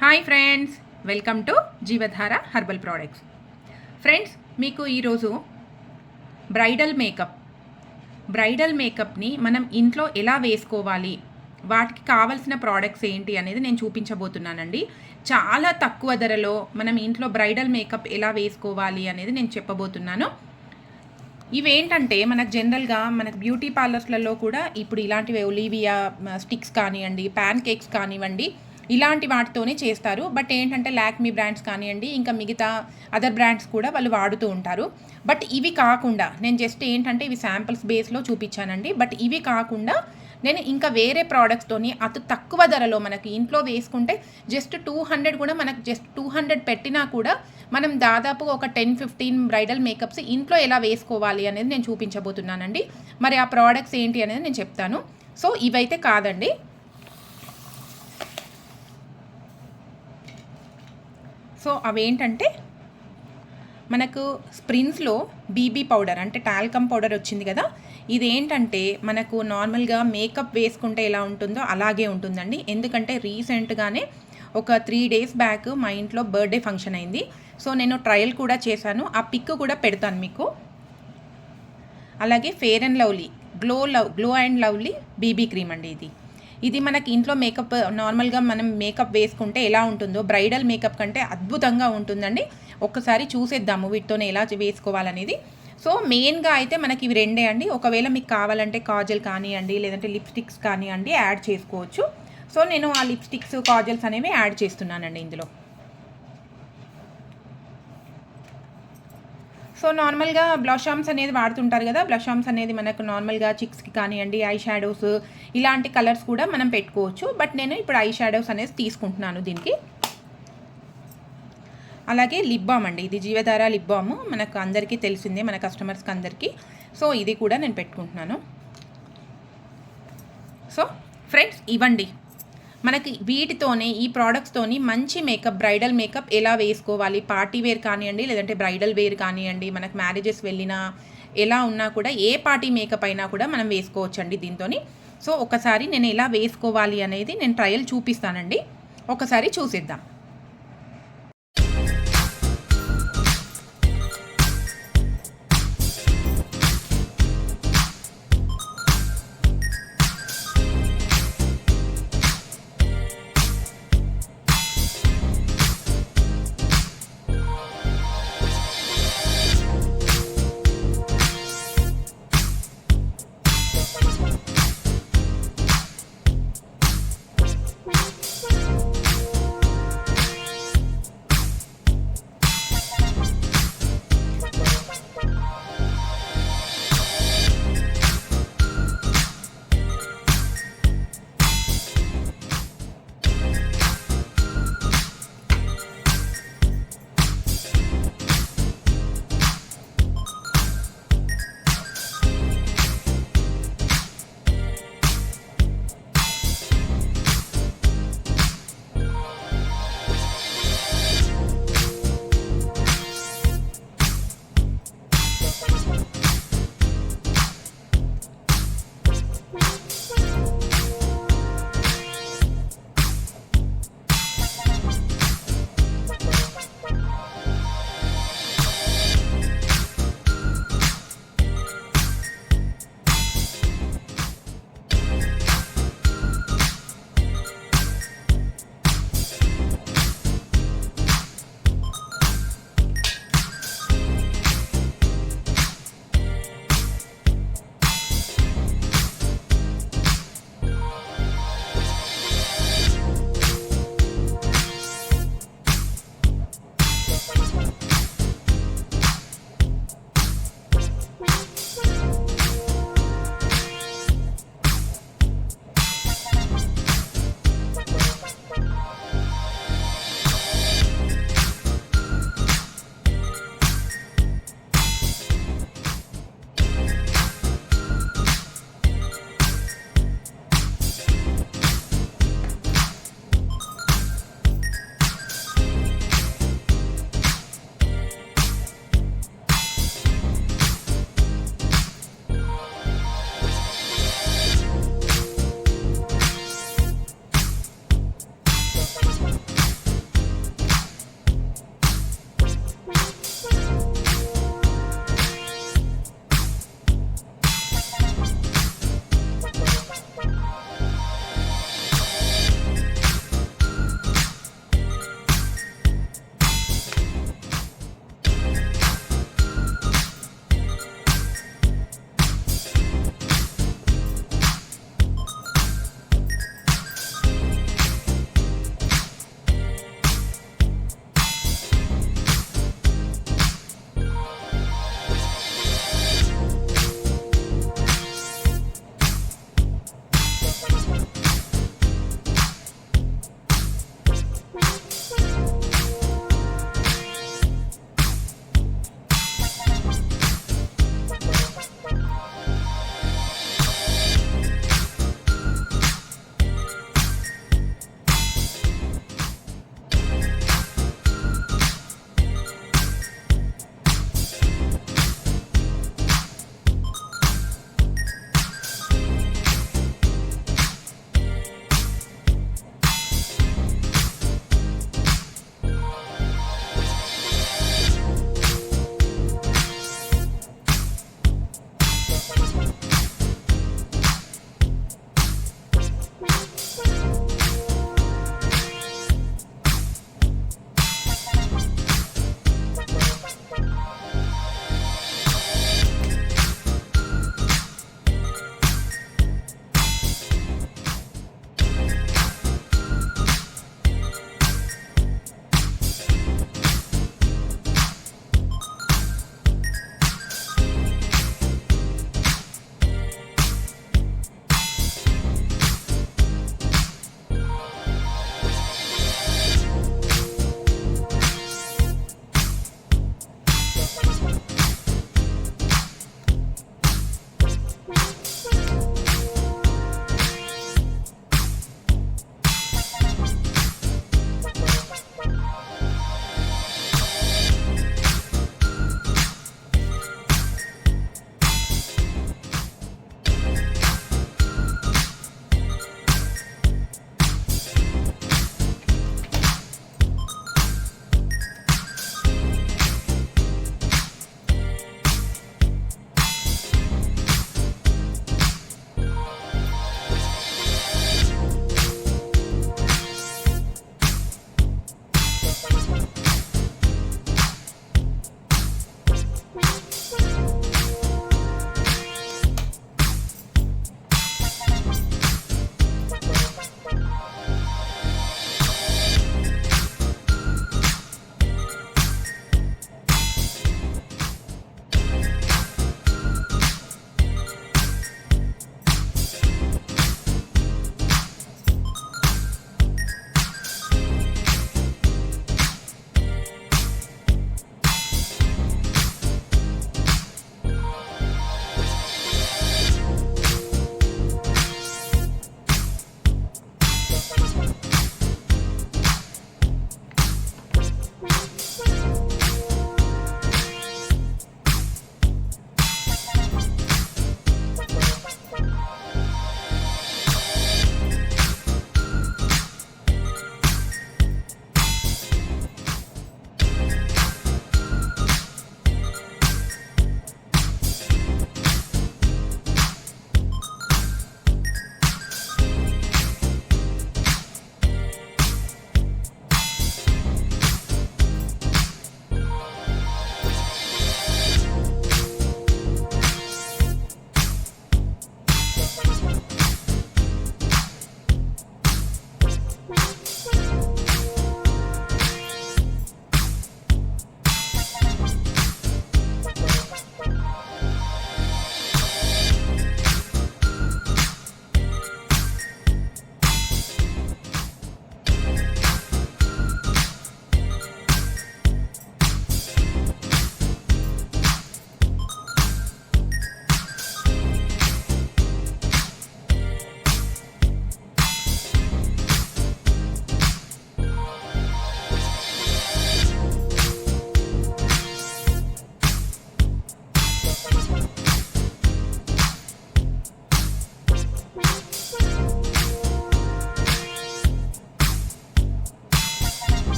Hi friends, welcome to Jeevadhara herbal products. Friends, మీకు ఈరోజు bridal మేకప్ని మనం ఇంట్లో ఎలా వేసుకోవాలి, వాటికి కావాల్సిన ప్రోడక్ట్స్ ఏంటి అనేది నేను చూపించబోతున్నానండి. చాలా తక్కువ ధరలో మనం ఇంట్లో బ్రైడల్ మేకప్ ఎలా వేసుకోవాలి అనేది నేను చెప్పబోతున్నాను. ఇవేంటంటే మనకు జనరల్గా మనకు బ్యూటీ పార్లర్స్లలో కూడా ఇప్పుడు ఇలాంటివి ఒలీవియా స్టిక్స్ కానివ్వండి, ప్యాన్ కేక్స్ కానివ్వండి, ఇలాంటి వాటితోనే చేస్తారు. బట్ ఏంటంటే లాక్మీ బ్రాండ్స్ కానివ్వండి, ఇంకా మిగతా అదర్ బ్రాండ్స్ కూడా వాళ్ళు వాడుతూ ఉంటారు. బట్ ఇవి కాకుండా నేను జస్ట్ ఏంటంటే ఇవి శాంపిల్స్ బేస్లో చూపించానండి. బట్ ఇవి కాకుండా నేను ఇంకా వేరే ప్రోడక్ట్స్తోని అతి తక్కువ ధరలో మనకి ఇంట్లో వేసుకుంటే జస్ట్ 200 కూడా మనకు జస్ట్ 200 పెట్టినా కూడా మనం దాదాపు ఒక 10-15 బ్రైడల్ మేకప్స్ ఇంట్లో ఎలా వేసుకోవాలి అనేది నేను చూపించబోతున్నానండి. మరి ఆ ప్రోడక్ట్స్ ఏంటి అనేది నేను చెప్తాను. సో ఇవైతే కాదండి. సో అవేంటంటే మనకు స్ప్రిన్స్లో బీబీ పౌడర్ అంటే టాల్కమ్ పౌడర్ వచ్చింది కదా. ఇదేంటంటే మనకు నార్మల్గా మేకప్ వేసుకుంటే ఎలా ఉంటుందో అలాగే ఉంటుందండి. ఎందుకంటే రీసెంట్గానే ఒక 3 days బ్యాక్ మా ఇంట్లో బర్త్డే ఫంక్షన్ అయింది. సో నేను ట్రయల్ కూడా చేశాను, ఆ పిక్ కూడా పెడతాను మీకు. అలాగే fair and lovely glow and lovely BB cream అండి. ఇది మనకి ఇంట్లో మేకప్ నార్మల్గా మనం మేకప్ వేసుకుంటే ఎలా ఉంటుందో బ్రైడల్ మేకప్ కంటే అద్భుతంగా ఉంటుందండి. ఒక్కసారి చూసేద్దాము వీటితోనే ఎలా వేసుకోవాలనేది. సో మెయిన్గా అయితే మనకి ఇవి రెండే అండి. ఒకవేళ మీకు కావాలంటే కాజల్ కానివ్వండి, లేదంటే లిప్స్టిక్స్ కానివ్వండి యాడ్ చేసుకోవచ్చు. సో నేను ఆ లిప్స్టిక్స్ కాజల్స్ అనేవి యాడ్ చేస్తున్నానండి ఇందులో. సో నార్మల్గా బ్లషామ్స్ అనేది వాడుతుంటారు కదా. బ్లషామ్స్ అనేది మనకు నార్మల్గా చిక్స్కి కానివ్వండి, ఐ షాడోస్ ఇలాంటి కలర్స్ కూడా మనం పెట్టుకోవచ్చు. బట్ నేను ఇప్పుడు ఐ షాడోస్ అనేది తీసుకుంటున్నాను దీనికి. అలాగే లిప్ బామ్ అండి, ఇది జీవధార లిప్ బామ్ మనకు అందరికీ తెలిసిందే, మన కస్టమర్స్కి అందరికీ. సో ఇది కూడా నేను పెట్టుకుంటున్నాను. సో ఫ్రెండ్స్, ఇవ్వండి మనకి వీటితోనే ఈ ప్రోడక్ట్స్తోని మంచి మేకప్ బ్రైడల్ మేకప్ ఎలా వేసుకోవాలి, పార్టీ వేర్ కానివ్వండి, లేదంటే బ్రైడల్ వేర్ కానివ్వండి, మనకు మ్యారేజెస్ వెళ్ళినా ఎలా ఉన్నా కూడా ఏ పార్టీ మేకప్ అయినా కూడా మనం వేసుకోవచ్చండి దీంతో. సో ఒకసారి నేను ఎలా వేసుకోవాలి అనేది నేను ట్రయల్ చూపిస్తానండి, ఒకసారి చూసిద్దాం.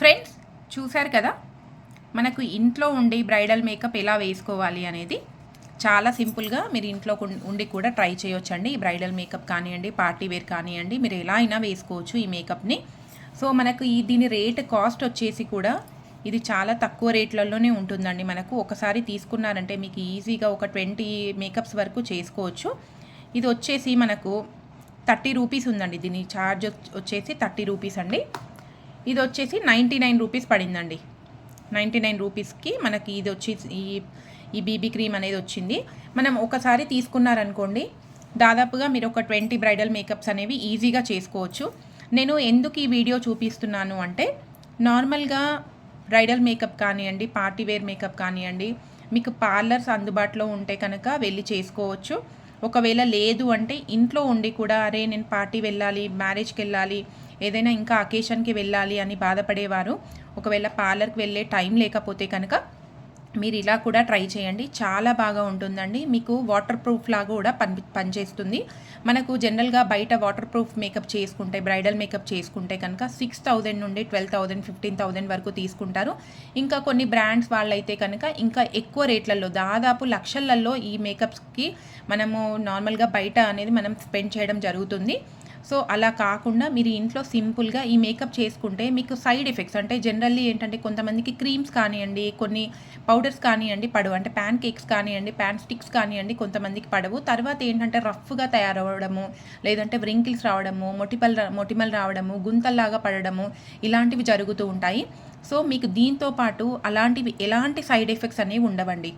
ఫ్రెండ్స్ చూశారు కదా, మనకు ఇంట్లో ఉండి బ్రైడల్ మేకప్ ఎలా వేసుకోవాలి అనేది చాలా సింపుల్గా మీరు ఇంట్లో ఉండి కూడా ట్రై చేయొచ్చండి. ఈ బ్రైడల్ మేకప్ కానివ్వండి, పార్టీ వేర్ కానివ్వండి, మీరు ఎలా అయినా వేసుకోవచ్చు ఈ మేకప్ని. సో మనకు దీని రేట్ కాస్ట్ వచ్చేసి కూడా ఇది చాలా తక్కువ రేట్లలోనే ఉంటుందండి. మనకు ఒకసారి తీసుకున్నారంటే మీకు ఈజీగా ఒక 20 మేకప్స్ వరకు చేసుకోవచ్చు. ఇది వచ్చేసి మనకు 30 రూపీస్ ఉందండి. దీని ఛార్జ్ వచ్చేసి 30 రూపీస్ అండి. ఇది వచ్చేసి 99 రూపీస్ పడిందండి. 99 రూపీస్కి మనకి ఇది వచ్చేసి ఈ బీబీ క్రీమ్ అనేది వచ్చింది. మనం ఒకసారి తీసుకున్నారనుకోండి, దాదాపుగా మీరు ఒక 20 బ్రైడల్ మేకప్స్ అనేవి ఈజీగా చేసుకోవచ్చు. నేను ఎందుకు ఈ వీడియో చూపిస్తున్నాను అంటే, నార్మల్గా బ్రైడల్ మేకప్ కానివ్వండి, పార్టీ వేర్ మేకప్ కానివ్వండి, మీకు పార్లర్స్ అందుబాటులో ఉంటే కనుక వెళ్ళి చేసుకోవచ్చు. ఒకవేళ లేదు అంటే ఇంట్లో ఉండి కూడా అరే నేను పార్టీ వెళ్ళాలి, మ్యారేజ్కి వెళ్ళాలి, ఏదైనా ఇంకా అకేషన్కి వెళ్ళాలి అని బాధపడేవారు ఒకవేళ పార్లర్కి వెళ్ళే టైం లేకపోతే కనుక మీరు ఇలా కూడా ట్రై చేయండి. చాలా బాగా ఉంటుందండి. మీకు వాటర్ ప్రూఫ్ లాగా కూడా పనిచేస్తుంది. మనకు జనరల్గా బయట వాటర్ ప్రూఫ్ మేకప్ చేసుకుంటే, బ్రైడల్ మేకప్ చేసుకుంటే కనుక 6,000 నుండి 12,000, 15,000 వరకు తీసుకుంటారు. ఇంకా కొన్ని బ్రాండ్స్ వాళ్ళైతే కనుక ఇంకా ఎక్కువ రేట్లలో, దాదాపు లక్షలలో ఈ మేకప్స్కి మనము నార్మల్గా బయట అనేది మనం స్పెండ్ చేయడం జరుగుతుంది. సో అలా కాకుండా మీరు ఇంట్లో సింపుల్గా ఈ మేకప్ చేసుకుంటే మీకు సైడ్ ఎఫెక్ట్స్ అంటే జనరల్లీ ఏంటంటే కొంతమందికి క్రీమ్స్ కానివ్వండి, కొన్ని పౌడర్స్ కానివ్వండి పడవు. అంటే ప్యాన్ కేక్స్ కానివ్వండి, ప్యాన్ స్టిక్స్ కానివ్వండి కొంతమందికి పడవు. తర్వాత ఏంటంటే రఫ్గా తయారవడము, లేదంటే వ్రింకిల్స్ రావడము, మొటిమలు రావడము, గుంతల్లాగా పడడము, ఇలాంటివి జరుగుతూ ఉంటాయి. సో మీకు దీంతో పాటు అలాంటివి ఎలాంటి సైడ్ ఎఫెక్ట్స్ అనేవి ఉండవండి.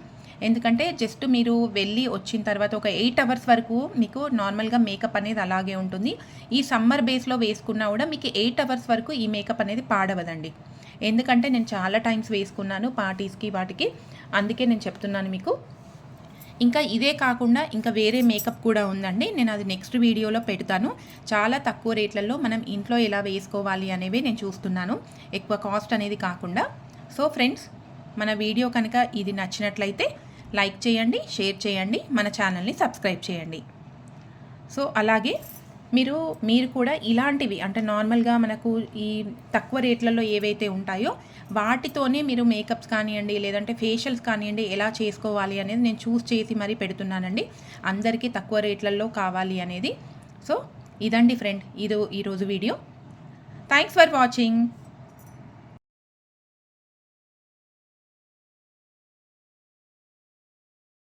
ఎందుకంటే జస్ట్ మీరు వెళ్ళి వచ్చిన తర్వాత ఒక 8 అవర్స్ వరకు మీకు నార్మల్గా మేకప్ అనేది అలాగే ఉంటుంది. ఈ సమ్మర్ బేస్లో వేసుకున్నా కూడా మీకు 8 అవర్స్ వరకు ఈ మేకప్ అనేది పాడవదండి. ఎందుకంటే నేను చాలా టైమ్స్ వేసుకున్నాను పార్టీస్కి వాటికి, అందుకే నేను చెప్తున్నాను మీకు. ఇంకా ఇదే కాకుండా ఇంకా వేరే మేకప్ కూడా ఉందండి. నేను అది నెక్స్ట్ వీడియోలో పెడతాను. చాలా తక్కువ రేట్లలో మనం ఇంట్లో ఎలా వేసుకోవాలి అనేవి నేను చూస్తున్నాను, ఎక్కువ కాస్ట్ అనేది కాకుండా. సో ఫ్రెండ్స్, మన వీడియో కనుక ఇది నచ్చినట్లయితే లైక్ చేయండి, షేర్ చేయండి, మన ఛానల్ని సబ్స్క్రైబ్ చేయండి. సో అలాగే మీరు కూడా ఇలాంటివి అంటే నార్మల్గా మనకు ఈ తక్కువ రేట్లలో ఏవైతే ఉంటాయో వాటితోనే మీరు మేకప్స్ కానివ్వండి, లేదంటే ఫేషియల్స్ కానివ్వండి ఎలా చేసుకోవాలి అనేది నేను చూస్ చేసి మరీ పెడుతున్నానండి. అందరికీ తక్కువ రేట్లలో కావాలి అనేది. సో ఇదండి ఫ్రెండ్, ఈరోజు వీడియో. Thanks for watching.